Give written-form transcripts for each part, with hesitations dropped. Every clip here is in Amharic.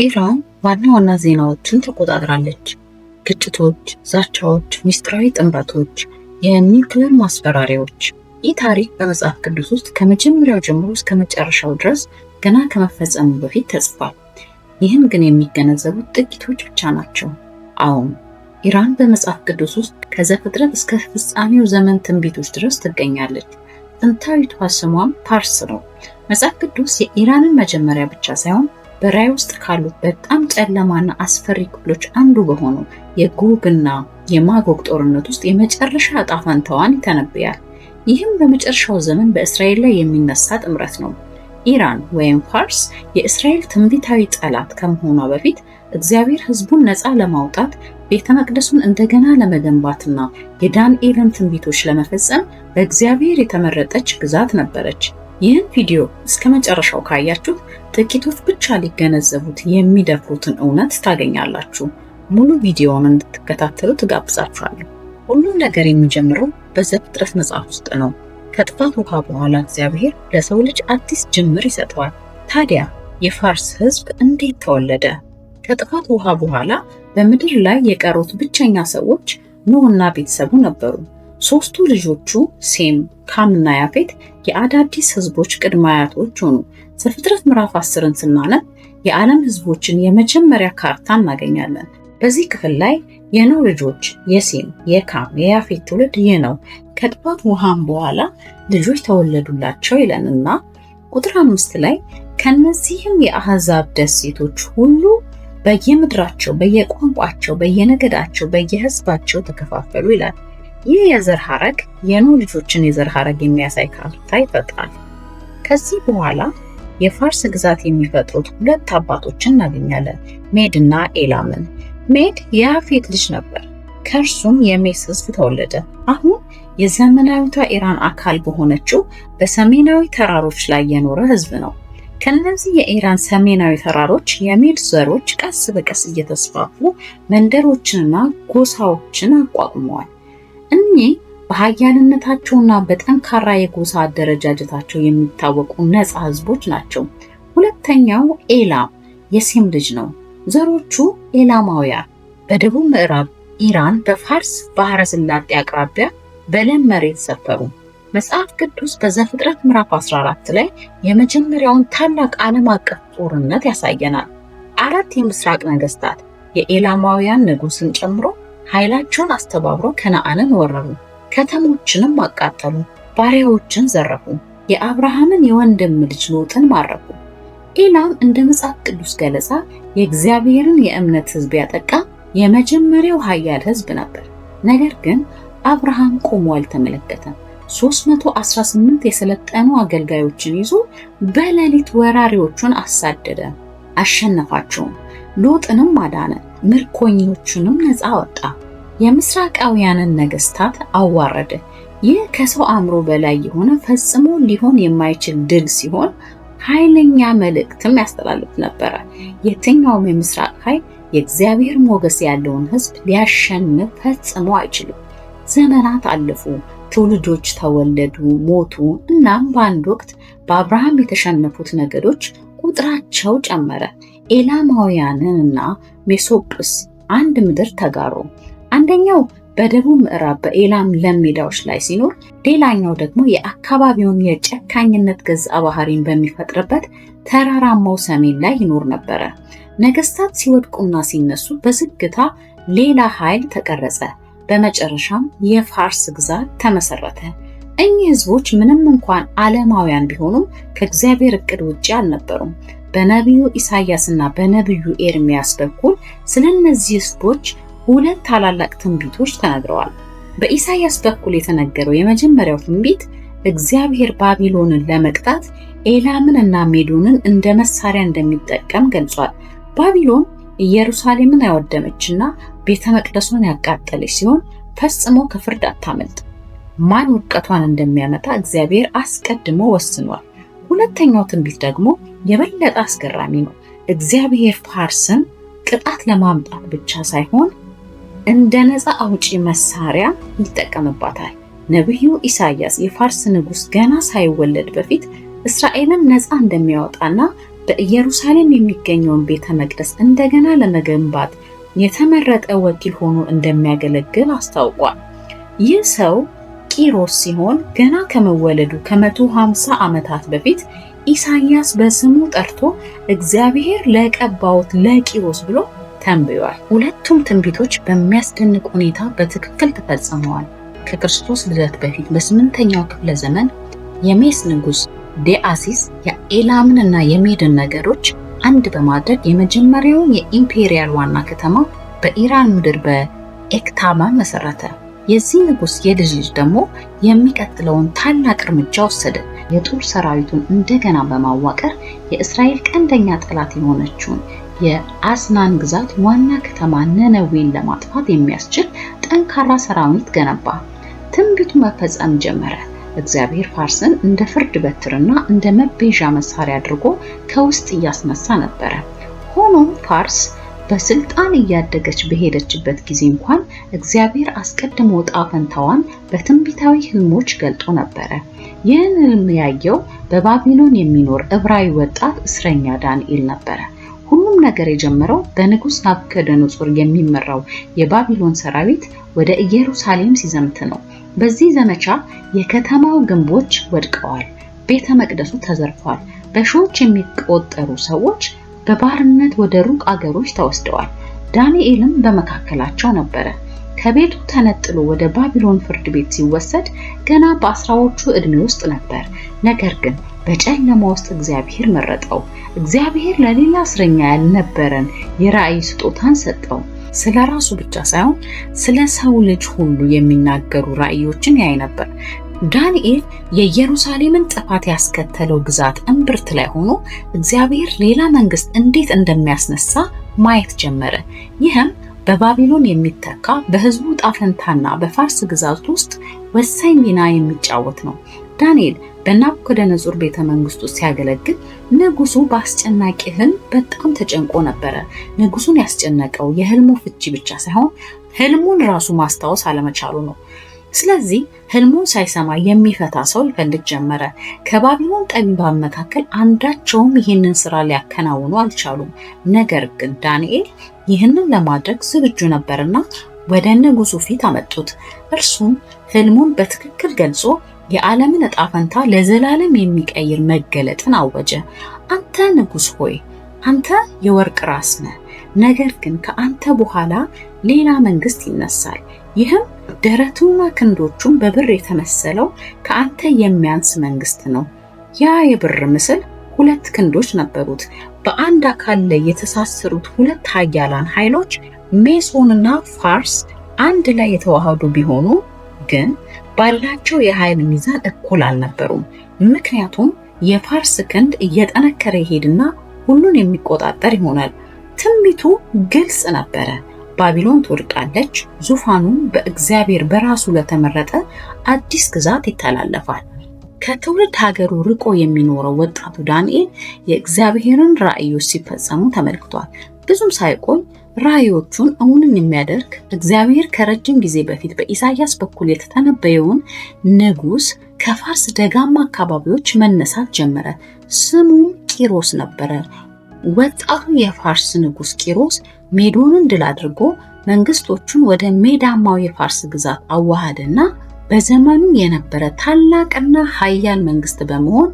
ኢራን ዋና ዋና ዜናዎችን ተቆጣጥራለች። ግጭቶች፣ ዛቻዎች፣ ሚስጥራዊ ጥምረቶች፣ የኒውክሌር ማስፈራሪያዎች። ይህ ታሪክ በመጽሐፍ ቅዱስ ውስጥ ከመጀመሪያው ጀምሮ እስከ መጨረሻው ድረስ ገና ከመፈጸሙ በፊት ተጽፏል። ይህን ግን የሚገነዘቡት ጥቂቶች ብቻ ናቸው። አሁን ኢራን በመጽሐፍ ቅዱስ ውስጥ ከዘፍጥረት እስከ ፍጻሜው ዘመን ትንቢቶች ድረስ ትገኛለች። ጥንታዊቷ ስሟም ፓርስ ነው። መጽሐፍ ቅዱስ የኢራንን መጀመሪያ ብቻ ሳይሆን በራእይ ውስጥ ካሉት በጣም ጨለማና አስፈሪ ክፍሎች አንዱ በሆነው የጎግና የማጎግ ጦርነት ውስጥ የመጨረሻ ዕጣ ፈንታዋን ይተነብያል። ይህም በመጨረሻው ዘመን በእስራኤል ላይ የሚነሳ ጥምረት ነው። ኢራን ወይም ፋርስ የእስራኤል ትንቢታዊ ጠላት ከመሆኗ በፊት እግዚአብሔር ሕዝቡን ነፃ ለማውጣት ቤተ መቅደሱን እንደገና ለመገንባትና የዳንኤልን ትንቢቶች ለመፈጸም በእግዚአብሔር የተመረጠች ግዛት ነበረች። ይህን ቪዲዮ እስከ መጨረሻው ካያችሁ ጥቂቶች ብቻ ሊገነዘቡት የሚደፍሩትን እውነት ታገኛላችሁ። ሙሉ ቪዲዮውን እንድትከታተሉ ትጋብዛችኋለሁ። ሁሉም ነገር የሚጀምረው በዘፍጥረት መጽሐፍ ውስጥ ነው። ከጥፋት ውሃ በኋላ እግዚአብሔር ለሰው ልጅ አዲስ ጅምር ይሰጠዋል። ታዲያ የፋርስ ሕዝብ እንዴት ተወለደ? ከጥፋት ውሃ በኋላ በምድር ላይ የቀሩት ብቸኛ ሰዎች ኖህና ቤተሰቡ ነበሩ። ሶስቱ ልጆቹ ሴም፣ ካምና ያፌት የአዳዲስ ህዝቦች ቅድመ አያቶች ሆኑ። ዘፍጥረት ምዕራፍ 10ን ስናነብ የዓለም ህዝቦችን የመጀመሪያ ካርታ እናገኛለን። በዚህ ክፍል ላይ የኖህ ልጆች የሴም፣ የካም፣ የያፌት ትውልድ ይህ ነው። ከጥፋት ውሃም በኋላ ልጆች ተወለዱላቸው ይለንና ቁጥር 5 ላይ ከነዚህም የአህዛብ ደሴቶች ሁሉ በየምድራቸው፣ በየቋንቋቸው፣ በየነገዳቸው፣ በየህዝባቸው ተከፋፈሉ ይላል። ይህ የዘር ሐረግ የኖህ ልጆችን የዘር ሐረግ የሚያሳይ ካርታ ይፈጥራል። ከዚህ በኋላ የፋርስ ግዛት የሚፈጥሩት ሁለት አባቶችን እናገኛለን፣ ሜድና ኤላምን። ሜድ የያፌት ልጅ ነበር። ከእርሱም የሜስ ህዝብ ተወለደ። አሁን የዘመናዊቷ ኢራን አካል በሆነችው በሰሜናዊ ተራሮች ላይ የኖረ ህዝብ ነው። ከነዚህ የኢራን ሰሜናዊ ተራሮች የሜድ ዘሮች ቀስ በቀስ እየተስፋፉ መንደሮችንና ጎሳዎችን አቋቁመዋል። እኚህ በኃያልነታቸውና በጠንካራ የጎሳ አደረጃጀታቸው የሚታወቁ ነፃ ህዝቦች ናቸው። ሁለተኛው ኤላም የሴም ልጅ ነው። ዘሮቹ ኤላማውያን በደቡብ ምዕራብ ኢራን በፋርስ ባህረ ሰላጤ አቅራቢያ በለም መሬት ሰፈሩ። መጽሐፍ ቅዱስ በዘፍጥረት ምዕራፍ 14 ላይ የመጀመሪያውን ታላቅ ዓለም አቀፍ ጦርነት ያሳየናል። አራት የምስራቅ ነገስታት የኤላማውያን ንጉስን ጨምሮ ኃይላቸውን አስተባብረው ከነዓንን ወረሩ፣ ከተሞችንም አቃጠሉ፣ ባሪያዎችን ዘረፉ፣ የአብርሃምን የወንድም ልጅ ሎጥን ማረኩ። ኤላም እንደ መጽሐፍ ቅዱስ ገለጻ የእግዚአብሔርን የእምነት ህዝብ ያጠቃ የመጀመሪያው ኃያል ህዝብ ነበር። ነገር ግን አብርሃም ቆሞ አልተመለከተም። 318 የሰለጠኑ አገልጋዮችን ይዞ በሌሊት ወራሪዎቹን አሳደደ፣ አሸነፋቸውም፣ ሎጥንም አዳነ፣ ምርኮኞቹንም ነፃ አወጣ፣ የምስራቃውያንን ነገስታት አዋረደ። ይህ ከሰው አእምሮ በላይ የሆነ ፈጽሞ ሊሆን የማይችል ድል ሲሆን ኃይለኛ መልእክትም ያስተላልፍ ነበረ። የትኛውም የምስራቅ ኃይል የእግዚአብሔር ሞገስ ያለውን ህዝብ ሊያሸንፍ ፈጽሞ አይችልም። ዘመናት አለፉ፣ ትውልዶች ተወለዱ፣ ሞቱ። እናም በአንድ ወቅት በአብርሃም የተሸነፉት ነገዶች ቁጥራቸው ጨመረ። ኤላማውያንና ሜሶጵስ አንድ ምድር ተጋሩ። አንደኛው በደቡብ ምዕራብ በኤላም ለም ሜዳዎች ላይ ሲኖር፣ ሌላኛው ደግሞ የአካባቢውን የጨካኝነት ገጸ ባህሪን በሚፈጥርበት ተራራማው ሰሜን ላይ ይኖር ነበረ። ነገስታት ሲወድቁና ሲነሱ በዝግታ ሌላ ኃይል ተቀረጸ። በመጨረሻም የፋርስ ግዛት ተመሰረተ። እኚህ ህዝቦች ምንም እንኳን ዓለማውያን ቢሆኑም ከእግዚአብሔር እቅድ ውጪ አልነበሩም። በነቢዩ ኢሳያስና በነቢዩ ኤርሚያስ በኩል ስለነዚህ ህዝቦች ሁለት ታላላቅ ትንቢቶች ተነግረዋል። በኢሳያስ በኩል የተነገረው የመጀመሪያው ትንቢት እግዚአብሔር ባቢሎንን ለመቅጣት ኤላምን እና ሜዶንን እንደ መሳሪያ እንደሚጠቀም ገልጿል። ባቢሎን ኢየሩሳሌምን ያወደመችና ቤተ መቅደሷን ያቃጠለች ሲሆን ፈጽሞ ከፍርድ አታመልጥ። ማን ውድቀቷን እንደሚያመጣ እግዚአብሔር አስቀድሞ ወስኗል። ሁለተኛው ትንቢት ደግሞ የበለጠ አስገራሚ ነው። እግዚአብሔር ፋርስን ቅጣት ለማምጣት ብቻ ሳይሆን እንደ ነፃ አውጪ መሳሪያ ይጠቀምባታል። ነቢዩ ኢሳያስ የፋርስ ንጉስ ገና ሳይወለድ በፊት እስራኤልን ነፃ እንደሚያወጣና በኢየሩሳሌም የሚገኘውን ቤተ መቅደስ እንደገና ለመገንባት የተመረጠ ወኪል ሆኖ እንደሚያገለግል አስታውቋል። ይህ ሰው ቂሮስ ሲሆን ገና ከመወለዱ ከ150 ዓመታት በፊት ኢሳይያስ በስሙ ጠርቶ እግዚአብሔር ለቀባውት ለቂሮስ ብሎ ተንብዮአል። ሁለቱም ትንቢቶች በሚያስደንቅ ሁኔታ በትክክል ተፈጽመዋል። ከክርስቶስ ልደት በፊት በ8ኛው ክፍለ ዘመን የሜስ ንጉስ ዴአሲስ የኤላምንና የሜድን ነገዶች አንድ በማድረግ የመጀመሪያውን የኢምፔሪያል ዋና ከተማ በኢራን ምድር በኤክታማ መሰረተ። የዚህ ንጉስ የልጅ ልጅ ደግሞ የሚቀጥለውን ታላቅ እርምጃ ወሰደ። የጦር ሰራዊቱን እንደገና በማዋቀር የእስራኤል ቀንደኛ ጠላት የሆነችውን የአስናን ግዛት ዋና ከተማ ነነዌን ለማጥፋት የሚያስችል ጠንካራ ሰራዊት ገነባ። ትንቢቱ መፈጸም ጀመረ። እግዚአብሔር ፋርስን እንደ ፍርድ በትርና እንደ መቤዣ መሳሪያ አድርጎ ከውስጥ እያስነሳ ነበረ። ሆኖም ፋርስ በስልጣን እያደገች በሄደችበት ጊዜ እንኳን እግዚአብሔር አስቀድሞ ዕጣ ፈንታዋን በትንቢታዊ ህልሞች ገልጦ ነበረ። ይህን ህልም ያየው በባቢሎን የሚኖር ዕብራዊ ወጣት እስረኛ ዳንኤል ነበረ። ሁሉም ነገር የጀመረው በንጉስ ናቡከደነጾር የሚመራው የባቢሎን ሰራዊት ወደ ኢየሩሳሌም ሲዘምት ነው። በዚህ ዘመቻ የከተማው ግንቦች ወድቀዋል፣ ቤተ መቅደሱ ተዘርፏል፣ በሺዎች የሚቆጠሩ ሰዎች በባርነት ወደ ሩቅ አገሮች ተወስደዋል። ዳንኤልም በመካከላቸው ነበረ። ከቤቱ ተነጥሎ ወደ ባቢሎን ፍርድ ቤት ሲወሰድ ገና በ10ዎቹ ዕድሜ ውስጥ ነበር። ነገር ግን በጨለማ ውስጥ እግዚአብሔር መረጠው። እግዚአብሔር ለሌላ እስረኛ ያልነበረን የራእይ ስጦታን ሰጠው። ስለ ራሱ ብቻ ሳይሆን ስለ ሰው ልጅ ሁሉ የሚናገሩ ራእዮችን ያይ ነበር። ዳንኤል የኢየሩሳሌምን ጥፋት ያስከተለው ግዛት እምብርት ላይ ሆኖ እግዚአብሔር ሌላ መንግስት እንዴት እንደሚያስነሳ ማየት ጀመረ። ይህም በባቢሎን የሚተካ በህዝቡ ጣፈንታና በፋርስ ግዛት ውስጥ ወሳኝ ሚና የሚጫወት ነው። ዳንኤል በናቡከደነጾር ቤተ መንግስት ውስጥ ሲያገለግል ንጉሱ በአስጨናቂ ህልም በጣም ተጨንቆ ነበረ። ንጉሱን ያስጨነቀው የህልሙ ፍቺ ብቻ ሳይሆን ህልሙን ራሱ ማስታወስ አለመቻሉ ነው። ስለዚህ ህልሙን ሳይሰማ የሚፈታ ሰው ይፈልግ ጀመረ። ከባቢሎን ጠቢባን መካከል አንዳቸውም ይህንን ስራ ሊያከናውኑ አልቻሉም። ነገር ግን ዳንኤል ይህንን ለማድረግ ዝግጁ ነበርና ወደ ንጉሱ ፊት አመጡት። እርሱም ህልሙን በትክክል ገልጾ የዓለምን ዕጣ ፈንታ ለዘላለም የሚቀይር መገለጥን አወጀ። አንተ ንጉስ ሆይ፣ አንተ የወርቅ ራስ ነህ። ነገር ግን ከአንተ በኋላ ሌላ መንግስት ይነሳል። ይህም ደረቱና ክንዶቹም በብር የተመሰለው ከአንተ የሚያንስ መንግስት ነው። ያ የብር ምስል 2 ክንዶች ነበሩት። በአንድ አካል ላይ የተሳሰሩት 2 ኃያላን ኃይሎች ሜሶንና ፋርስ አንድ ላይ የተዋሃዱ ቢሆኑ ግን ባላቸው የኃይል ሚዛን እኩል አልነበሩም። ምክንያቱም የፋርስ ክንድ እየጠነከረ ይሄድና ሁሉን የሚቆጣጠር ይሆናል። ትንቢቱ ግልጽ ነበረ። ባቢሎን ትወድቃለች፣ ዙፋኑም በእግዚአብሔር በራሱ ለተመረጠ አዲስ ግዛት ይተላለፋል። ከትውልድ ሀገሩ ርቆ የሚኖረው ወጣቱ ዳንኤል የእግዚአብሔርን ራእዮች ሲፈጸሙ ተመልክቷል። ብዙም ሳይቆይ ራእዮቹን እውንን የሚያደርግ እግዚአብሔር ከረጅም ጊዜ በፊት በኢሳይያስ በኩል የተተነበየውን ንጉስ ከፋርስ ደጋማ አካባቢዎች መነሳት ጀመረ። ስሙም ቂሮስ ነበረ። ወጣቱ የፋርስ ንጉስ ቂሮስ ሜዶንን ድል አድርጎ መንግስቶቹን ወደ ሜዳማው የፋርስ ግዛት አዋሃደና በዘመኑ የነበረ ታላቅና ኃያል መንግስት በመሆን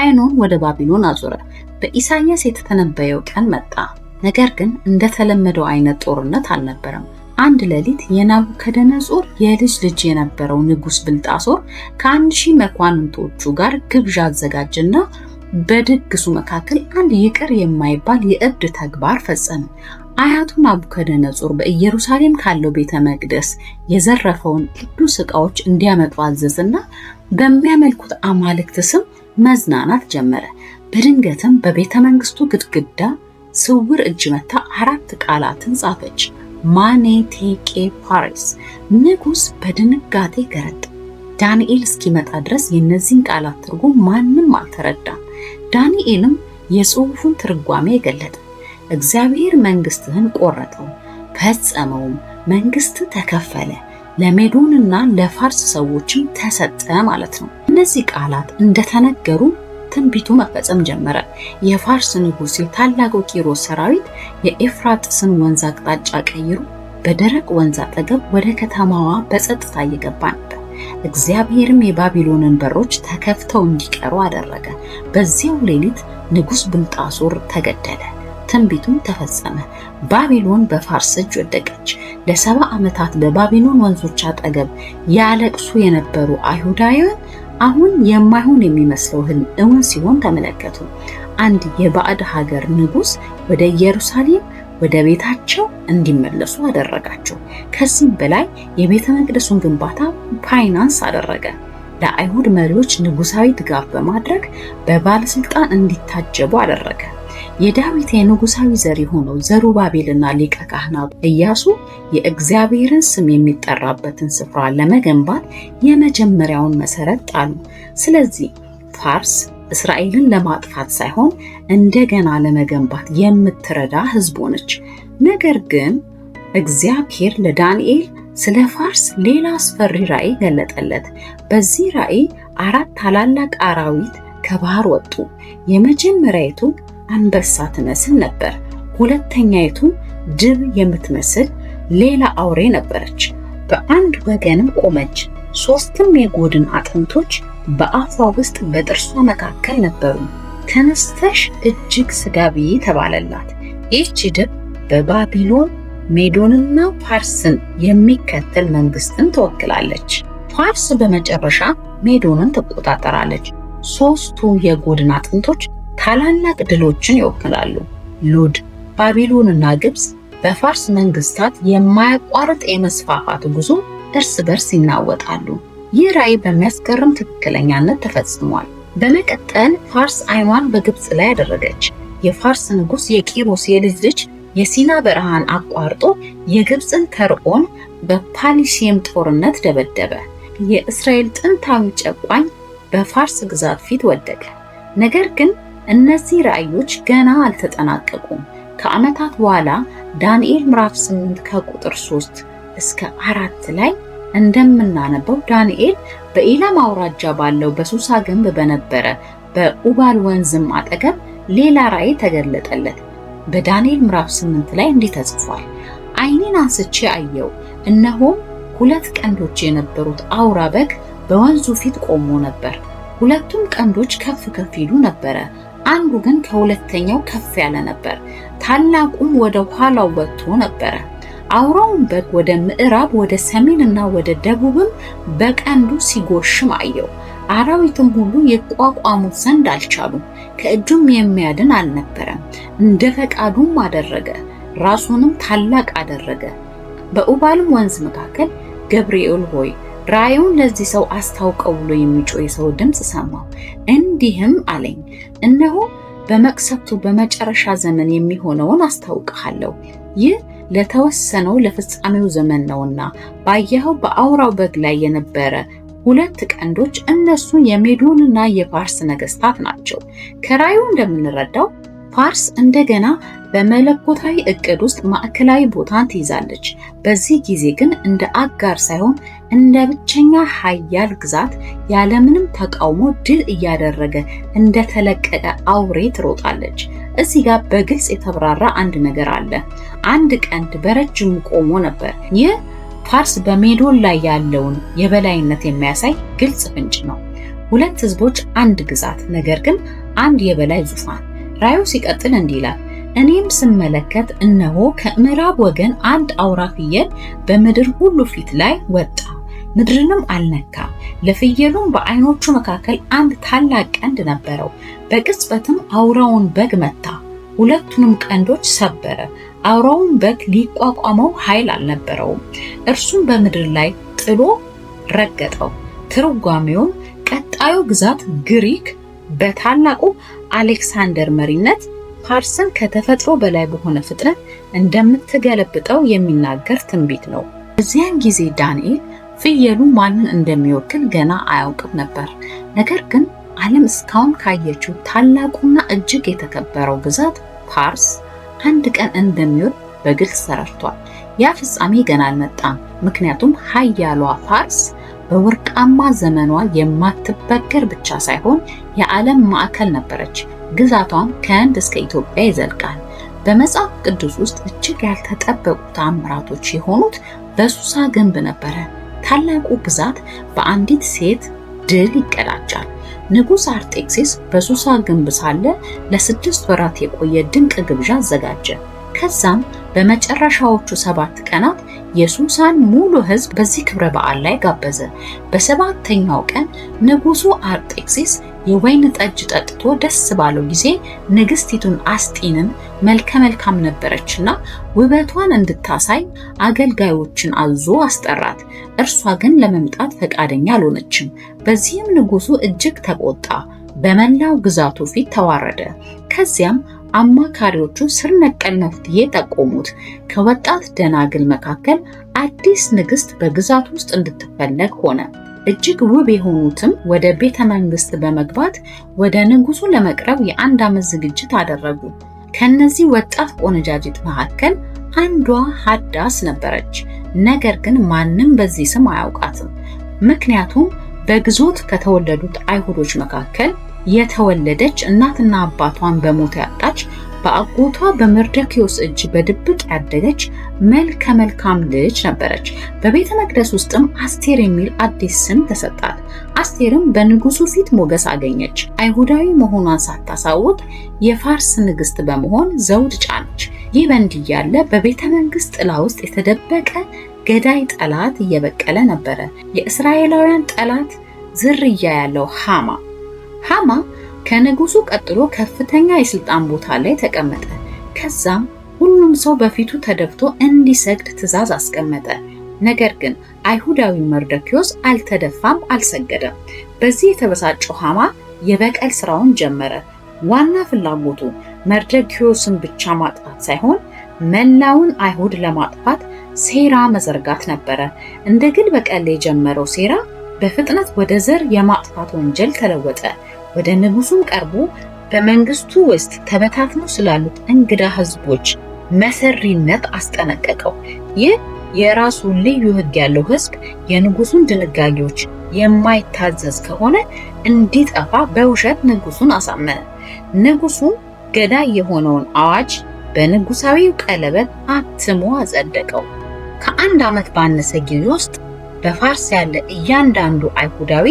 አይኑን ወደ ባቢሎን አዞረ። በኢሳይያስ የተተነበየው ቀን መጣ። ነገር ግን እንደተለመደው አይነት ጦርነት አልነበረም። አንድ ሌሊት የናቡከደነጾር የልጅ ልጅ የነበረው ንጉስ ብልጣሶር ከ1000 መኳንንቶቹ ጋር ግብዣ አዘጋጀና በድግሱ መካከል አንድ ይቅር የማይባል የእብድ ተግባር ፈጸመ። አያቱ ናቡከደነጾር በኢየሩሳሌም ካለው ቤተ መቅደስ የዘረፈውን ቅዱስ ዕቃዎች እንዲያመጡ አዘዘና በሚያመልኩት አማልክት ስም መዝናናት ጀመረ። በድንገትም በቤተ መንግስቱ ግድግዳ ስውር እጅ መታ 4 ቃላትን ጻፈች። ማኔ ቴቄ ፓሪስ። ንጉስ በድንጋጤ ገረጣ። ዳንኤል እስኪመጣ ድረስ የእነዚህን ቃላት ትርጉም ማንም አልተረዳም። ዳንኤልም የጽሑፉን ትርጓሜ ገለጠ። እግዚአብሔር መንግስትህን ቆረጠው፣ ፈጸመውም፣ መንግስት ተከፈለ፣ ለሜዶንና ለፋርስ ሰዎችም ተሰጠ ማለት ነው። እነዚህ ቃላት እንደተነገሩ ትንቢቱ መፈጸም ጀመረ። የፋርስ ንጉሥ የታላቁ ቂሮስ ሰራዊት የኤፍራጥስን ወንዝ አቅጣጫ ቀይሮ በደረቅ ወንዝ አጠገብ ወደ ከተማዋ በጸጥታ እየገባ ነበር። እግዚአብሔርም የባቢሎንን በሮች ተከፍተው እንዲቀሩ አደረገ። በዚያው ሌሊት ንጉሥ ብልጣሶር ተገደለ። ትንቢቱም ተፈጸመ። ባቢሎን በፋርስ እጅ ወደቀች። ለ70 ዓመታት በባቢሎን ወንዞች አጠገብ ያለቅሱ የነበሩ አይሁዳውያን አሁን የማይሆን የሚመስለው ህልም እውን ሲሆን ተመለከቱ። አንድ የባዕድ ሀገር ንጉሥ ወደ ኢየሩሳሌም ወደ ቤታቸው እንዲመለሱ አደረጋቸው። ከዚህም በላይ የቤተ መቅደሱን ግንባታ ፋይናንስ አደረገ። ለአይሁድ መሪዎች ንጉሳዊ ድጋፍ በማድረግ በባለስልጣን እንዲታጀቡ አደረገ። የዳዊት የንጉሳዊ ዘር የሆነው ዘሩባቤልና ሊቀ ካህናቱ ኢያሱ የእግዚአብሔርን ስም የሚጠራበትን ስፍራ ለመገንባት የመጀመሪያውን መሰረት ጣሉ። ስለዚህ ፋርስ እስራኤልን ለማጥፋት ሳይሆን እንደገና ለመገንባት የምትረዳ ህዝብ ሆነች። ነገር ግን እግዚአብሔር ለዳንኤል ስለ ፋርስ ሌላ አስፈሪ ራእይ ገለጠለት። በዚህ ራእይ 4 ታላላቅ አራዊት ከባህር ወጡ። የመጀመሪያይቱ አንበሳ ትመስል ነበር። ሁለተኛይቱ ድብ የምትመስል ሌላ አውሬ ነበረች። በአንድ ወገንም ቆመች። 3 የጎድን አጥንቶች በአፏ ውስጥ በጥርሷ መካከል ነበሩ። ተነስተሽ እጅግ ስጋ ብዪ ተባለላት። ይህች ድብ በባቢሎን ሜዶንና ፋርስን የሚከተል መንግስትን ትወክላለች። ፋርስ በመጨረሻ ሜዶንን ትቆጣጠራለች። 3ቱ የጎድን አጥንቶች ታላላቅ ድሎችን ይወክላሉ። ሉድ፣ ባቢሎንና ግብጽ በፋርስ መንግስታት የማያቋርጥ የመስፋፋት ጉዞ እርስ በርስ ይናወጣሉ። ይህ ራእይ በሚያስገርም ትክክለኛነት ተፈጽሟል። በመቀጠል ፋርስ አይኗን በግብጽ ላይ አደረገች። የፋርስ ንጉሥ የቂሮስ የልጅ ልጅ የሲና በረሃን አቋርጦ የግብጽን ፈርዖን በፓሊሲየም ጦርነት ደበደበ። የእስራኤል ጥንታዊ ጨቋኝ በፋርስ ግዛት ፊት ወደቀ። ነገር ግን እነዚህ ራእዮች ገና አልተጠናቀቁም። ከዓመታት በኋላ ዳንኤል ምዕራፍ 8 ከቁጥር 3 እስከ 4 ላይ እንደምናነበው ዳንኤል በኢላም አውራጃ ባለው በሱሳ ግንብ በነበረ በኡባል ወንዝም አጠገብ ሌላ ራእይ ተገለጠለት። በዳንኤል ምዕራፍ 8 ላይ እንዲህ ተጽፏል። ዓይኔን አንስቼ አየሁ፣ እነሆም 2 ቀንዶች የነበሩት አውራ በግ በወንዙ ፊት ቆሞ ነበር። 2ቱም ቀንዶች ከፍ ከፍ ይሉ ነበረ፣ አንዱ ግን ከሁለተኛው ከፍ ያለ ነበር። ታላቁም ወደ ኋላው ወጥቶ ነበረ። አውራውን በግ ወደ ምዕራብ፣ ወደ ሰሜንና ወደ ደቡብም በቀንዱ ሲጎሽም አየው። አራዊትም ሁሉ የቋቋሙት ዘንድ አልቻሉም፣ ከእጁም የሚያድን አልነበረም። እንደ ፈቃዱም አደረገ፣ ራሱንም ታላቅ አደረገ። በኡባልም ወንዝ መካከል ገብርኤል ሆይ ራእዩን ለዚህ ሰው አስታውቀው ብሎ የሚጮህ የሰው ድምፅ ሰማሁ። እንዲህም አለኝ፣ እነሆ በመቅሰፍቱ በመጨረሻ ዘመን የሚሆነውን አስታውቅሃለሁ። ይህ ለተወሰነው ለፍጻሜው ዘመን ነውና ባየኸው በአውራው በግ ላይ የነበረ 2 ቀንዶች እነሱ የሜዶንና የፋርስ ነገስታት ናቸው። ከራእዩ እንደምንረዳው ፋርስ እንደገና በመለኮታዊ እቅድ ውስጥ ማዕከላዊ ቦታን ትይዛለች። በዚህ ጊዜ ግን እንደ አጋር ሳይሆን እንደ ብቸኛ ኃያል ግዛት ያለምንም ተቃውሞ ድል እያደረገ እንደተለቀቀ አውሬ ትሮጣለች። እዚህ ጋር በግልጽ የተብራራ አንድ ነገር አለ። አንድ ቀንድ በረጅሙ ቆሞ ነበር። ይህ ፋርስ በሜዶን ላይ ያለውን የበላይነት የሚያሳይ ግልጽ ፍንጭ ነው። 2 ህዝቦች፣ አንድ ግዛት፣ ነገር ግን አንድ የበላይ ዙፋን። ራእዩ ሲቀጥል እንዲህ ይላል፣ እኔም ስመለከት እነሆ ከምዕራብ ወገን አንድ አውራ ፍየል በምድር ሁሉ ፊት ላይ ወጣ፣ ምድርንም አልነካም። ለፍየሉም በዓይኖቹ መካከል አንድ ታላቅ ቀንድ ነበረው። በቅጽበትም አውራውን በግ መታ፣ 2ቱንም ቀንዶች ሰበረ። አውራውን በግ ሊቋቋመው ኃይል አልነበረውም። እርሱም በምድር ላይ ጥሎ ረገጠው። ትርጓሜውም ቀጣዩ ግዛት ግሪክ በታላቁ አሌክሳንደር መሪነት ፋርስን ከተፈጥሮ በላይ በሆነ ፍጥነት እንደምትገለብጠው የሚናገር ትንቢት ነው። በዚያን ጊዜ ዳንኤል ፍየሉ ማንን እንደሚወክል ገና አያውቅም ነበር። ነገር ግን ዓለም እስካሁን ካየችው ታላቁና እጅግ የተከበረው ግዛት ፋርስ አንድ ቀን እንደሚወድ በግልጽ ተረድቷል። ያ ፍጻሜ ገና አልመጣም። ምክንያቱም ኃያሏ ፋርስ በወርቃማ ዘመኗ የማትበገር ብቻ ሳይሆን የዓለም ማዕከል ነበረች። ግዛቷም ከህንድ እስከ ኢትዮጵያ ይዘልቃል። በመጽሐፍ ቅዱስ ውስጥ እጅግ ያልተጠበቁ ተአምራቶች የሆኑት በሱሳ ግንብ ነበረ። ታላቁ ግዛት በአንዲት ሴት ድል ይቀዳጃል። ንጉሥ አርጤክስስ በሱሳ ግንብ ሳለ ለ6 ወራት የቆየ ድንቅ ግብዣ አዘጋጀ። ከዛም በመጨረሻዎቹ 7 ቀናት የሱሳን ሙሉ ሕዝብ በዚህ ክብረ በዓል ላይ ጋበዘ። በሰባተኛው ቀን ንጉሡ አርጤክስስ የወይን ጠጅ ጠጥቶ ደስ ባለው ጊዜ ንግስቲቱን አስጢንን መልከ መልካም ነበረችና ውበቷን እንድታሳይ አገልጋዮችን አዞ አስጠራት። እርሷ ግን ለመምጣት ፈቃደኛ አልሆነችም። በዚህም ንጉሡ እጅግ ተቆጣ፣ በመላው ግዛቱ ፊት ተዋረደ። ከዚያም አማካሪዎቹ ስር ነቀል መፍትሄ ጠቆሙት። ከወጣት ደናግል መካከል አዲስ ንግስት በግዛት ውስጥ እንድትፈለግ ሆነ። እጅግ ውብ የሆኑትም ወደ ቤተ መንግስት በመግባት ወደ ንጉሱ ለመቅረብ የ1 ዓመት ዝግጅት አደረጉ። ከነዚህ ወጣት ቆነጃጅት መካከል አንዷ ሀዳስ ነበረች። ነገር ግን ማንም በዚህ ስም አያውቃትም። ምክንያቱም በግዞት ከተወለዱት አይሁዶች መካከል የተወለደች እናትና አባቷን በሞት ያጣች በአጎቷ በመርደክዮስ እጅ በድብቅ ያደገች መልከ መልካም ልጅ ነበረች። በቤተ መቅደስ ውስጥም አስቴር የሚል አዲስ ስም ተሰጣት። አስቴርም በንጉሱ ፊት ሞገስ አገኘች። አይሁዳዊ መሆኗን ሳታሳውቅ የፋርስ ንግስት በመሆን ዘውድ ጫነች። ይህ በእንዲህ ያለ በቤተ መንግስት ጥላ ውስጥ የተደበቀ ገዳይ ጠላት እየበቀለ ነበረ። የእስራኤላውያን ጠላት ዝርያ ያለው ሃማ ከንጉሱ ቀጥሎ ከፍተኛ የስልጣን ቦታ ላይ ተቀመጠ። ከዛም ሁሉም ሰው በፊቱ ተደፍቶ እንዲሰግድ ትእዛዝ አስቀመጠ። ነገር ግን አይሁዳዊ መርደክዮስ አልተደፋም፣ አልሰገደም። በዚህ የተበሳጨው ሃማ የበቀል ስራውን ጀመረ። ዋና ፍላጎቱ መርደክዮስን ብቻ ማጥፋት ሳይሆን መላውን አይሁድ ለማጥፋት ሴራ መዘርጋት ነበረ። እንደ ግል በቀል የጀመረው ሴራ በፍጥነት ወደ ዘር የማጥፋት ወንጀል ተለወጠ። ወደ ንጉሱም ቀርቦ በመንግስቱ ውስጥ ተበታትነው ስላሉት እንግዳ ህዝቦች መሰሪነት አስጠነቀቀው። ይህ የራሱ ልዩ ህግ ያለው ህዝብ የንጉሱን ድንጋጌዎች የማይታዘዝ ከሆነ እንዲጠፋ በውሸት ንጉሱን አሳመነ። ንጉሱም ገዳይ የሆነውን አዋጅ በንጉሳዊው ቀለበት አትሞ አጸደቀው። ከ1 ዓመት ባነሰ ጊዜ ውስጥ በፋርስ ያለ እያንዳንዱ አይሁዳዊ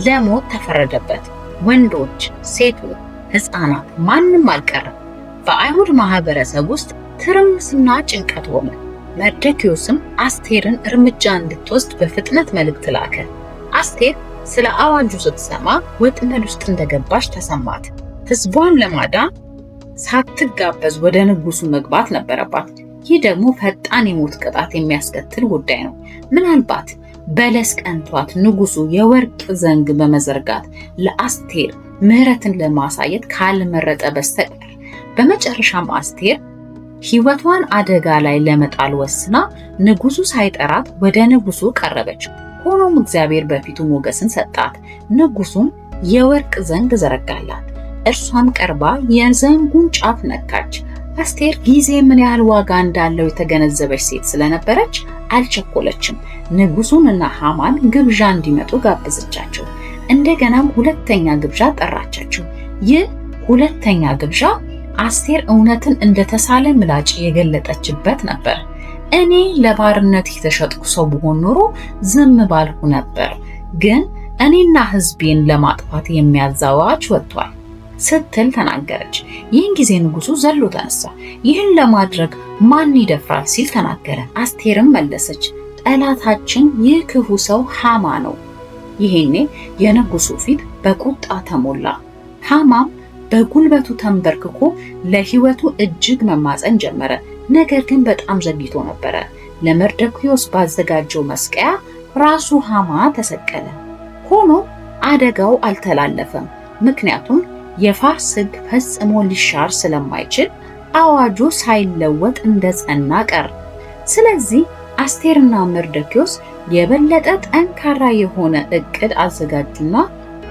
ለሞት ተፈረደበት። ወንዶች፣ ሴቶች፣ ህፃናት ማንም አልቀረም። በአይሁድ ማህበረሰብ ውስጥ ትርምስና ጭንቀት ሆነ። መርደክዮስም አስቴርን እርምጃ እንድትወስድ በፍጥነት መልእክት ላከ። አስቴር ስለ አዋጁ ስትሰማ ወጥመድ ውስጥ እንደገባች ተሰማት። ህዝቧን ለማዳን ሳትጋበዝ ወደ ንጉሱ መግባት ነበረባት። ይህ ደግሞ ፈጣን የሞት ቅጣት የሚያስከትል ጉዳይ ነው። ምናልባት በለስ ቀንቷት ንጉሱ የወርቅ ዘንግ በመዘርጋት ለአስቴር ምህረትን ለማሳየት ካልመረጠ በስተቀር። በመጨረሻም አስቴር ህይወቷን አደጋ ላይ ለመጣል ወስና ንጉሱ ሳይጠራት ወደ ንጉሱ ቀረበች። ሆኖም እግዚአብሔር በፊቱ ሞገስን ሰጣት። ንጉሱም የወርቅ ዘንግ ዘረጋላት። እርሷም ቀርባ የዘንጉን ጫፍ ነካች። አስቴር ጊዜ ምን ያህል ዋጋ እንዳለው የተገነዘበች ሴት ስለነበረች አልቸኮለችም። ንጉሱንና ሃማን ግብዣ እንዲመጡ ጋበዘቻቸው። እንደገናም ሁለተኛ ግብዣ ጠራቻቸው። ይህ ሁለተኛ ግብዣ አስቴር እውነትን እንደተሳለ ምላጭ የገለጠችበት ነበር። እኔ ለባርነት የተሸጥኩ ሰው ብሆን ኖሮ ዝም ባልሁ ነበር፣ ግን እኔና ህዝቤን ለማጥፋት የሚያዛዋች ወጥቷል ስትል ተናገረች። ይህን ጊዜ ንጉሱ ዘሎ ተነሳ። ይህን ለማድረግ ማን ይደፍራል ሲል ተናገረ። አስቴርም መለሰች፣ ጠላታችን ይህ ክፉ ሰው ሃማ ነው። ይሄኔ የንጉሱ ፊት በቁጣ ተሞላ። ሃማም በጉልበቱ ተንበርክኮ ለህይወቱ እጅግ መማፀን ጀመረ። ነገር ግን በጣም ዘግይቶ ነበረ። ለመርደክዮስ ባዘጋጀው መስቀያ ራሱ ሃማ ተሰቀለ። ሆኖ አደጋው አልተላለፈም። ምክንያቱም የፋርስ ህግ ፈጽሞ ሊሻር ስለማይችል አዋጁ ሳይለወጥ እንደጸና ቀረ። ስለዚህ አስቴርና መርደክዮስ የበለጠ ጠንካራ የሆነ እቅድ አዘጋጁና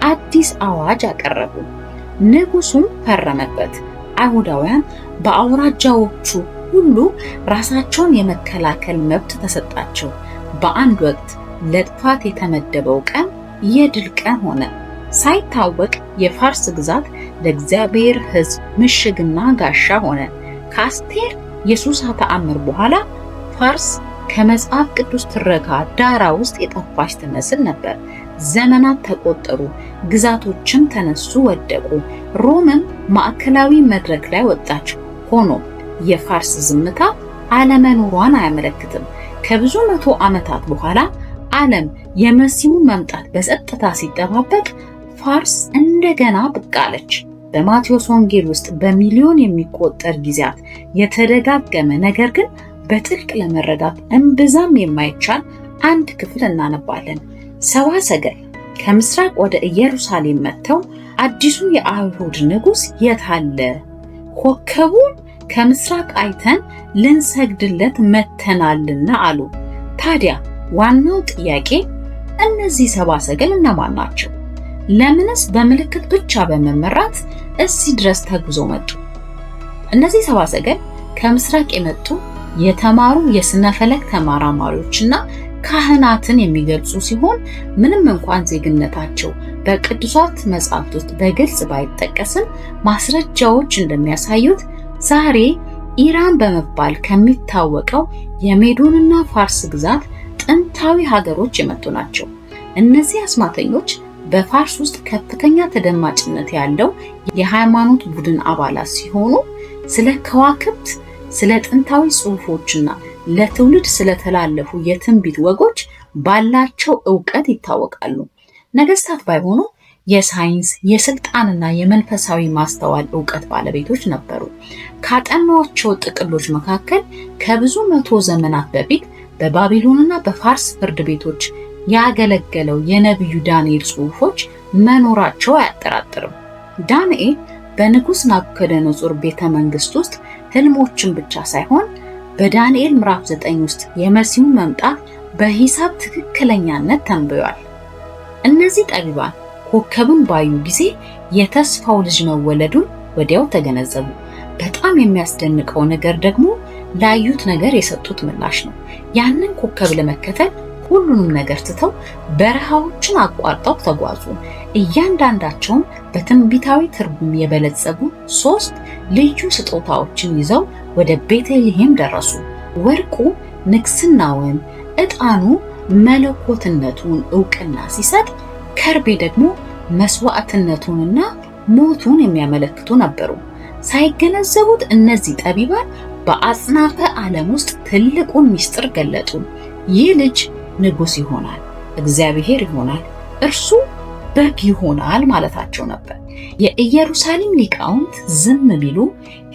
አዲስ አዋጅ አቀረቡ። ንጉሱም ፈረመበት። አይሁዳውያን በአውራጃዎቹ ሁሉ ራሳቸውን የመከላከል መብት ተሰጣቸው። በአንድ ወቅት ለጥፋት የተመደበው ቀን የድል ቀን ሆነ። ሳይታወቅ የፋርስ ግዛት ለእግዚአብሔር ሕዝብ ምሽግና ጋሻ ሆነ። ከአስቴር የሱሳ ተአምር በኋላ ፋርስ ከመጽሐፍ ቅዱስ ትረካ ዳራ ውስጥ የጠፋች ትመስል ነበር። ዘመናት ተቆጠሩ፣ ግዛቶችም ተነሱ፣ ወደቁ። ሮምም ማዕከላዊ መድረክ ላይ ወጣች። ሆኖ የፋርስ ዝምታ አለመኖሯን አያመለክትም። ከብዙ መቶ ዓመታት በኋላ ዓለም የመሲሁን መምጣት በጸጥታ ሲጠባበቅ ፋርስ እንደገና ብቅ አለች። በማቴዎስ ወንጌል ውስጥ በሚሊዮን የሚቆጠር ጊዜያት የተደጋገመ ነገር ግን በጥልቅ ለመረዳት እምብዛም የማይቻል አንድ ክፍል እናነባለን። ሰብአ ሰገል ከምስራቅ ወደ ኢየሩሳሌም መጥተው አዲሱ የአይሁድ ንጉሥ የት አለ? ኮከቡን ከምስራቅ አይተን ልንሰግድለት መተናልና አሉ። ታዲያ ዋናው ጥያቄ እነዚህ ሰብአ ሰገል እነማን ናቸው? ለምንስ በምልክት ብቻ በመመራት እዚህ ድረስ ተጉዘው መጡ? እነዚህ ሰብአ ሰገል ከምስራቅ የመጡ የተማሩ የሥነ ፈለክ ተመራማሪዎችና ካህናትን የሚገልጹ ሲሆን ምንም እንኳን ዜግነታቸው በቅዱሳት መጻሕፍት ውስጥ በግልጽ ባይጠቀስም ማስረጃዎች እንደሚያሳዩት ዛሬ ኢራን በመባል ከሚታወቀው የሜዶንና ፋርስ ግዛት ጥንታዊ ሀገሮች የመጡ ናቸው። እነዚህ አስማተኞች በፋርስ ውስጥ ከፍተኛ ተደማጭነት ያለው የሃይማኖት ቡድን አባላት ሲሆኑ ስለ ከዋክብት፣ ስለ ጥንታዊ ጽሑፎችና ለትውልድ ስለተላለፉ የትንቢት ወጎች ባላቸው ዕውቀት ይታወቃሉ። ነገስታት ባይሆኑ የሳይንስ የስልጣንና የመንፈሳዊ ማስተዋል ዕውቀት ባለቤቶች ነበሩ። ካጠኗቸው ጥቅሎች መካከል ከብዙ መቶ ዘመናት በፊት በባቢሎንና በፋርስ ፍርድ ቤቶች ያገለገለው የነቢዩ ዳንኤል ጽሑፎች መኖራቸው አያጠራጥርም። ዳንኤል በንጉሥ ናቡከደነጾር ቤተ መንግስት ውስጥ ህልሞችን ብቻ ሳይሆን በዳንኤል ምዕራፍ 9 ውስጥ የመሲሁን መምጣት በሂሳብ ትክክለኛነት ተንብዮአል። እነዚህ ጠቢባን ኮከቡን ባዩ ጊዜ የተስፋው ልጅ መወለዱን ወዲያው ተገነዘቡ። በጣም የሚያስደንቀው ነገር ደግሞ ላዩት ነገር የሰጡት ምላሽ ነው። ያንን ኮከብ ለመከተል ሁሉንም ነገር ትተው በረሃዎችን አቋርጠው ተጓዙ። እያንዳንዳቸውም በትንቢታዊ ትርጉም የበለጸጉ 3 ልዩ ስጦታዎችን ይዘው ወደ ቤተልሔም ደረሱ። ወርቁ ንግስናውን፣ ዕጣኑ መለኮትነቱን ዕውቅና ሲሰጥ፣ ከርቤ ደግሞ መስዋዕትነቱንና ሞቱን የሚያመለክቱ ነበሩ። ሳይገነዘቡት እነዚህ ጠቢባን በአጽናፈ ዓለም ውስጥ ትልቁን ምስጢር ገለጡ። ይህ ልጅ ንጉሥ ይሆናል፣ እግዚአብሔር ይሆናል፣ እርሱ በግ ይሆናል ማለታቸው ነበር። የኢየሩሳሌም ሊቃውንት ዝም ቢሉ፣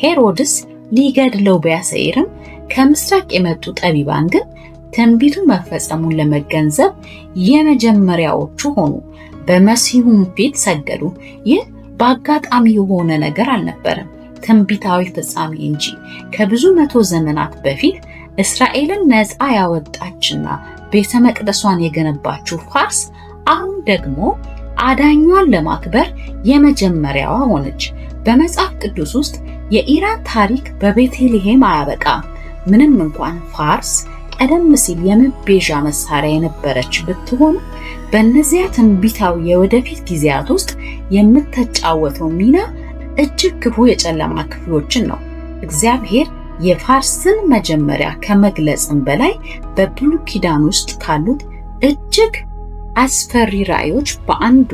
ሄሮድስ ሊገድለው ቢያሰይርም፣ ከምስራቅ የመጡ ጠቢባን ግን ትንቢቱ መፈጸሙን ለመገንዘብ የመጀመሪያዎቹ ሆኑ። በመሲሁም ፊት ሰገዱ። ይህ በአጋጣሚ የሆነ ነገር አልነበረም፣ ትንቢታዊ ፍጻሜ እንጂ። ከብዙ መቶ ዘመናት በፊት እስራኤልን ነፃ ያወጣችና ቤተ መቅደሷን የገነባችው ፋርስ አሁን ደግሞ አዳኟን ለማክበር የመጀመሪያዋ ሆነች። በመጽሐፍ ቅዱስ ውስጥ የኢራን ታሪክ በቤተልሔም አያበቃም። ምንም እንኳን ፋርስ ቀደም ሲል የመቤዣ መሳሪያ የነበረች ብትሆን በእነዚያ ትንቢታዊ የወደፊት ጊዜያት ውስጥ የምትጫወተው ሚና እጅግ ክፉ የጨለማ ክፍሎችን ነው። እግዚአብሔር የፋርስን መጀመሪያ ከመግለጽም በላይ በብሉይ ኪዳን ውስጥ ካሉት እጅግ አስፈሪ ራእዮች በአንዱ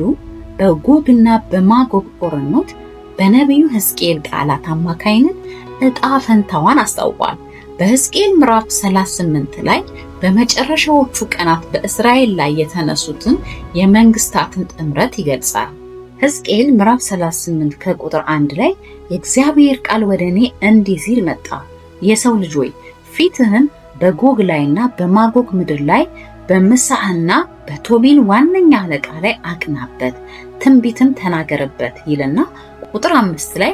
በጎግና በማጎግ ጦርነት በነቢዩ ሕዝቅኤል ቃላት አማካይነት ዕጣ ፈንታዋን አስታውቋል። በሕዝቅኤል ምዕራፍ 38 ላይ በመጨረሻዎቹ ቀናት በእስራኤል ላይ የተነሱትን የመንግስታትን ጥምረት ይገልጻል። ሕዝቅኤል ምዕራፍ 38 ከቁጥር 1 ላይ የእግዚአብሔር ቃል ወደ እኔ እንዲህ ሲል መጣ፣ የሰው ልጅ ሆይ ፊትህን በጎግ ላይና በማጎግ ምድር ላይ በምሳህና በቶቢል ዋነኛ አለቃ ላይ አቅናበት፣ ትንቢትም ተናገርበት ይልና ቁጥር 5 ላይ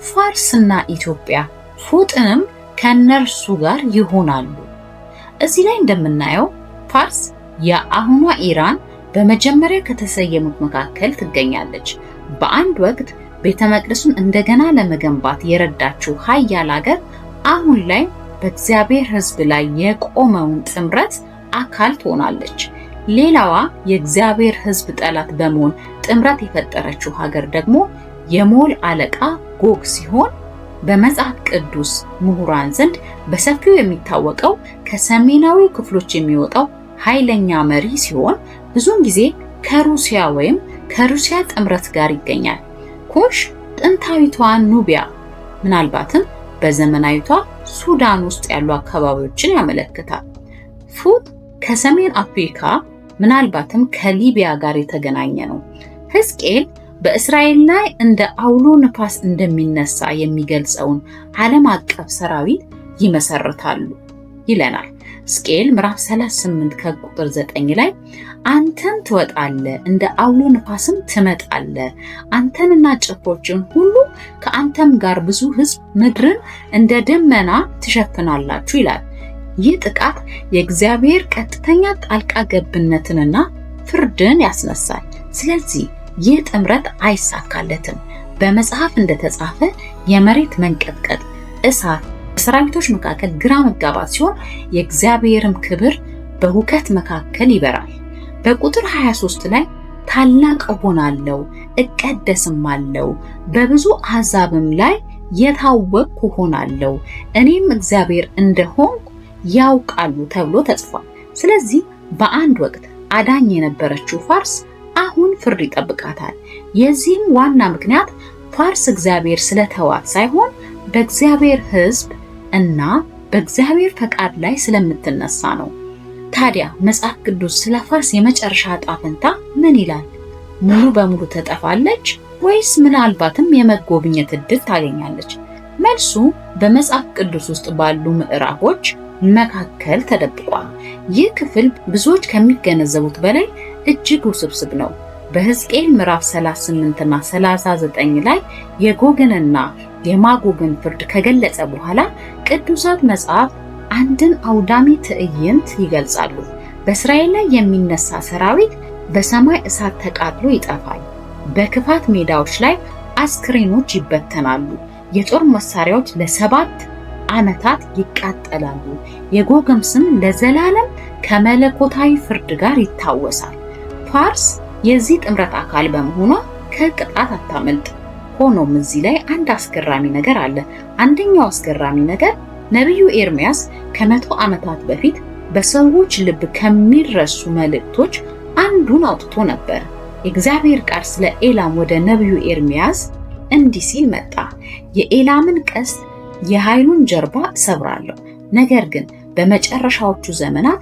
ፋርስና ኢትዮጵያ ፉጥንም ከነርሱ ጋር ይሆናሉ። እዚህ ላይ እንደምናየው ፋርስ የአሁኗ ኢራን በመጀመሪያ ከተሰየሙት መካከል ትገኛለች። በአንድ ወቅት ቤተ መቅደሱን እንደገና ለመገንባት የረዳችው ኃያል ሀገር አሁን ላይ በእግዚአብሔር ሕዝብ ላይ የቆመውን ጥምረት አካል ትሆናለች። ሌላዋ የእግዚአብሔር ሕዝብ ጠላት በመሆን ጥምረት የፈጠረችው ሀገር ደግሞ የሞል አለቃ ጎግ ሲሆን በመጽሐፍ ቅዱስ ምሁራን ዘንድ በሰፊው የሚታወቀው ከሰሜናዊ ክፍሎች የሚወጣው ኃይለኛ መሪ ሲሆን ብዙውን ጊዜ ከሩሲያ ወይም ከሩሲያ ጥምረት ጋር ይገኛል። ኩሽ ጥንታዊቷ ኑቢያ ምናልባትም በዘመናዊቷ ሱዳን ውስጥ ያሉ አካባቢዎችን ያመለክታል። ፉጥ ከሰሜን አፍሪካ ምናልባትም ከሊቢያ ጋር የተገናኘ ነው። ሕዝቅኤል በእስራኤል ላይ እንደ አውሎ ነፋስ እንደሚነሳ የሚገልጸውን ዓለም አቀፍ ሰራዊት ይመሰርታሉ ይለናል። ሕዝቅኤል ምዕራፍ 38 ከቁጥር 9 ላይ አንተም ትወጣለህ፣ እንደ አውሎ ነፋስም ትመጣለህ፣ አንተንና ጭፍሮችን ሁሉ ከአንተም ጋር ብዙ ሕዝብ ምድርን እንደ ደመና ትሸፍናላችሁ ይላል። ይህ ጥቃት የእግዚአብሔር ቀጥተኛ ጣልቃ ገብነትንና ፍርድን ያስነሳል። ስለዚህ ይህ ጥምረት አይሳካለትም። በመጽሐፍ እንደተጻፈ የመሬት መንቀጥቀጥ፣ እሳት፣ በሰራዊቶች መካከል ግራ መጋባት ሲሆን የእግዚአብሔርም ክብር በሁከት መካከል ይበራል። በቁጥር 23 ላይ ታላቅ እሆናለሁ እቀደስማለሁ፣ በብዙ አሕዛብም ላይ የታወቅሁ እሆናለሁ፣ እኔም እግዚአብሔር እንደሆንኩ ያውቃሉ ተብሎ ተጽፏል። ስለዚህ በአንድ ወቅት አዳኝ የነበረችው ፋርስ አሁን ፍርድ ይጠብቃታል። የዚህም ዋና ምክንያት ፋርስ እግዚአብሔር ስለተዋት ሳይሆን በእግዚአብሔር ሕዝብ እና በእግዚአብሔር ፈቃድ ላይ ስለምትነሳ ነው። ታዲያ መጽሐፍ ቅዱስ ስለ ፋርስ የመጨረሻ ዕጣ ፈንታ ምን ይላል? ሙሉ በሙሉ ትጠፋለች ወይስ ምናልባትም የመጎብኘት ዕድል ታገኛለች? መልሱ በመጽሐፍ ቅዱስ ውስጥ ባሉ ምዕራፎች መካከል ተደብቋል። ይህ ክፍል ብዙዎች ከሚገነዘቡት በላይ እጅግ ውስብስብ ነው። በሕዝቅኤል ምዕራፍ 38 እና 39 ላይ የጎግንና የማጎግን ፍርድ ከገለጸ በኋላ ቅዱሳት መጽሐፍ አንድን አውዳሚ ትዕይንት ይገልጻሉ። በእስራኤል ላይ የሚነሳ ሰራዊት በሰማይ እሳት ተቃጥሎ ይጠፋል። በክፋት ሜዳዎች ላይ አስክሬኖች ይበተናሉ። የጦር መሳሪያዎች ለ7 ዓመታት ይቃጠላሉ። የጎግም ስም ለዘላለም ከመለኮታዊ ፍርድ ጋር ይታወሳል። ፋርስ የዚህ ጥምረት አካል በመሆኗ ከቅጣት አታመልጥ። ሆኖም እዚህ ላይ አንድ አስገራሚ ነገር አለ። አንደኛው አስገራሚ ነገር ነቢዩ ኤርሚያስ ከ100 ዓመታት በፊት በሰዎች ልብ ከሚረሱ መልእክቶች አንዱን አውጥቶ ነበር። የእግዚአብሔር ቃል ስለ ኤላም ወደ ነቢዩ ኤርሚያስ እንዲህ ሲል መጣ። የኤላምን ቀስት የኃይሉን ጀርባ እሰብራለሁ፣ ነገር ግን በመጨረሻዎቹ ዘመናት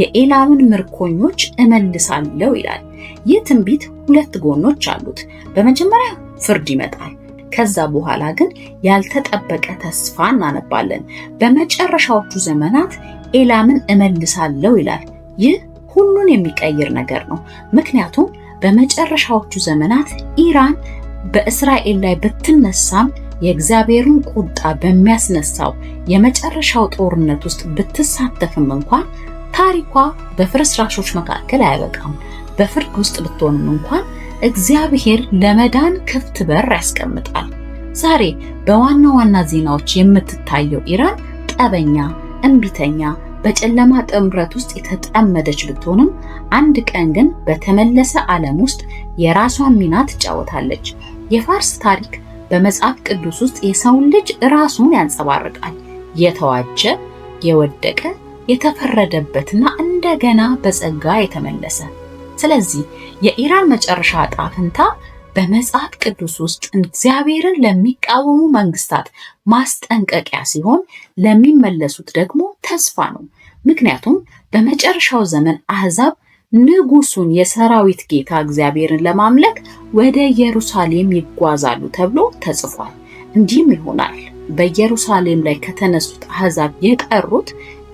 የኤላምን ምርኮኞች እመልሳለሁ ይላል። ይህ ትንቢት 2 ጎኖች አሉት። በመጀመሪያ ፍርድ ይመጣል። ከዛ በኋላ ግን ያልተጠበቀ ተስፋ እናነባለን። በመጨረሻዎቹ ዘመናት ኤላምን እመልሳለሁ ይላል። ይህ ሁሉን የሚቀይር ነገር ነው። ምክንያቱም በመጨረሻዎቹ ዘመናት ኢራን በእስራኤል ላይ ብትነሳም የእግዚአብሔርን ቁጣ በሚያስነሳው የመጨረሻው ጦርነት ውስጥ ብትሳተፍም እንኳን ታሪኳ በፍርስራሾች መካከል አያበቃም። በፍርድ ውስጥ ብትሆንም እንኳን እግዚአብሔር ለመዳን ክፍት በር ያስቀምጣል። ዛሬ በዋና ዋና ዜናዎች የምትታየው ኢራን ጠበኛ፣ እንቢተኛ፣ በጨለማ ጥምረት ውስጥ የተጠመደች ብትሆንም አንድ ቀን ግን በተመለሰ ዓለም ውስጥ የራሷን ሚና ትጫወታለች። የፋርስ ታሪክ በመጽሐፍ ቅዱስ ውስጥ የሰውን ልጅ ራሱን ያንጸባርቃል። የተዋጀ፣ የወደቀ፣ የተፈረደበትና እንደገና በጸጋ የተመለሰ። ስለዚህ የኢራን መጨረሻ ዕጣ ፈንታ በመጽሐፍ ቅዱስ ውስጥ እግዚአብሔርን ለሚቃወሙ መንግስታት ማስጠንቀቂያ ሲሆን ለሚመለሱት ደግሞ ተስፋ ነው። ምክንያቱም በመጨረሻው ዘመን አሕዛብ ንጉሱን የሰራዊት ጌታ እግዚአብሔርን ለማምለክ ወደ ኢየሩሳሌም ይጓዛሉ ተብሎ ተጽፏል። እንዲህም ይሆናል። በኢየሩሳሌም ላይ ከተነሱት አሕዛብ የቀሩት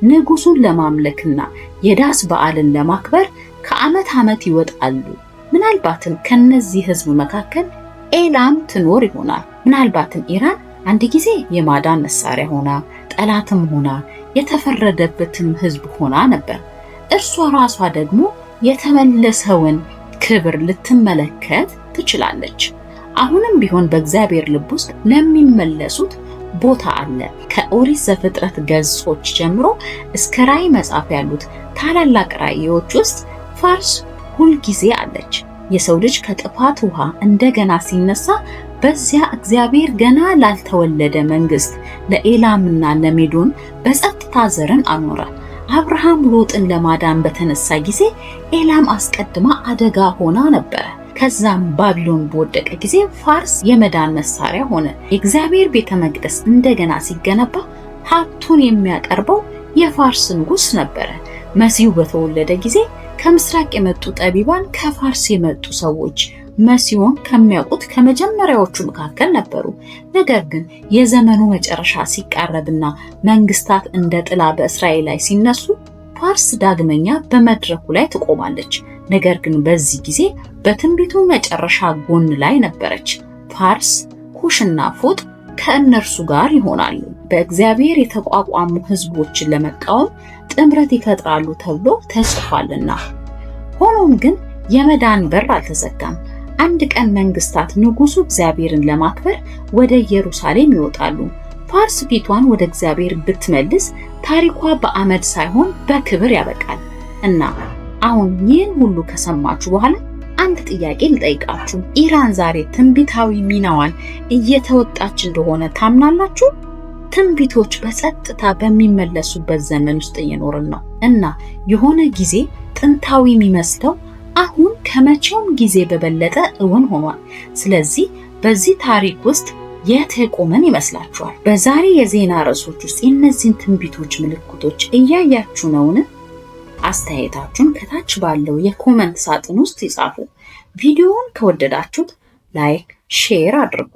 ንጉሱን ለማምለክና የዳስ በዓልን ለማክበር ከዓመት ዓመት ይወጣሉ። ምናልባትም ከነዚህ ህዝብ መካከል ኤላም ትኖር ይሆናል። ምናልባትም ኢራን አንድ ጊዜ የማዳን መሳሪያ ሆና፣ ጠላትም ሆና፣ የተፈረደበትም ህዝብ ሆና ነበር። እርሷ ራሷ ደግሞ የተመለሰውን ክብር ልትመለከት ትችላለች። አሁንም ቢሆን በእግዚአብሔር ልብ ውስጥ ለሚመለሱት ቦታ አለ። ከኦሪት ዘፍጥረት ገጾች ጀምሮ እስከ ራዕይ መጽሐፍ ያሉት ታላላቅ ራዕዮች ውስጥ ፋርስ ሁልጊዜ አለች። የሰው ልጅ ከጥፋት ውሃ እንደገና ሲነሳ በዚያ እግዚአብሔር ገና ላልተወለደ መንግስት ለኤላምና ለሜዶን በጸጥታ ዘርን አኖረ። አብርሃም ሎጥን ለማዳን በተነሳ ጊዜ ኤላም አስቀድማ አደጋ ሆና ነበር። ከዛም ባቢሎን በወደቀ ጊዜ ፋርስ የመዳን መሳሪያ ሆነ። የእግዚአብሔር ቤተ መቅደስ እንደገና ሲገነባ ሀብቱን የሚያቀርበው የፋርስ ንጉስ ነበረ። መሲሁ በተወለደ ጊዜ ከምስራቅ የመጡ ጠቢባን ከፋርስ የመጡ ሰዎች መሲሁን ከሚያውቁት ከመጀመሪያዎቹ መካከል ነበሩ። ነገር ግን የዘመኑ መጨረሻ ሲቃረብና መንግስታት እንደ ጥላ በእስራኤል ላይ ሲነሱ ፋርስ ዳግመኛ በመድረኩ ላይ ትቆማለች። ነገር ግን በዚህ ጊዜ በትንቢቱ መጨረሻ ጎን ላይ ነበረች። ፋርስ፣ ኩሽና ፉጥ ከእነርሱ ጋር ይሆናሉ። በእግዚአብሔር የተቋቋሙ ህዝቦችን ለመቃወም ጥምረት ይፈጥራሉ ተብሎ ተጽፏልና። ሆኖም ግን የመዳን በር አልተዘጋም። አንድ ቀን መንግስታት ንጉሱ እግዚአብሔርን ለማክበር ወደ ኢየሩሳሌም ይወጣሉ። ፋርስ ፊቷን ወደ እግዚአብሔር ብትመልስ ታሪኳ በአመድ ሳይሆን በክብር ያበቃል። እና አሁን ይህን ሁሉ ከሰማችሁ በኋላ አንድ ጥያቄ ልጠይቃችሁ። ኢራን ዛሬ ትንቢታዊ ሚናዋን እየተወጣች እንደሆነ ታምናላችሁ? ትንቢቶች በጸጥታ በሚመለሱበት ዘመን ውስጥ እየኖርን ነው እና የሆነ ጊዜ ጥንታዊ የሚመስለው አሁን ከመቼውም ጊዜ በበለጠ እውን ሆኗል። ስለዚህ በዚህ ታሪክ ውስጥ የት ቆመን ይመስላችኋል? በዛሬ የዜና ርዕሶች ውስጥ የእነዚህን ትንቢቶች ምልክቶች እያያችሁ ነውን? አስተያየታችሁን ከታች ባለው የኮመንት ሳጥን ውስጥ ይጻፉ። ቪዲዮውን ከወደዳችሁት ላይክ፣ ሼር አድርጉ።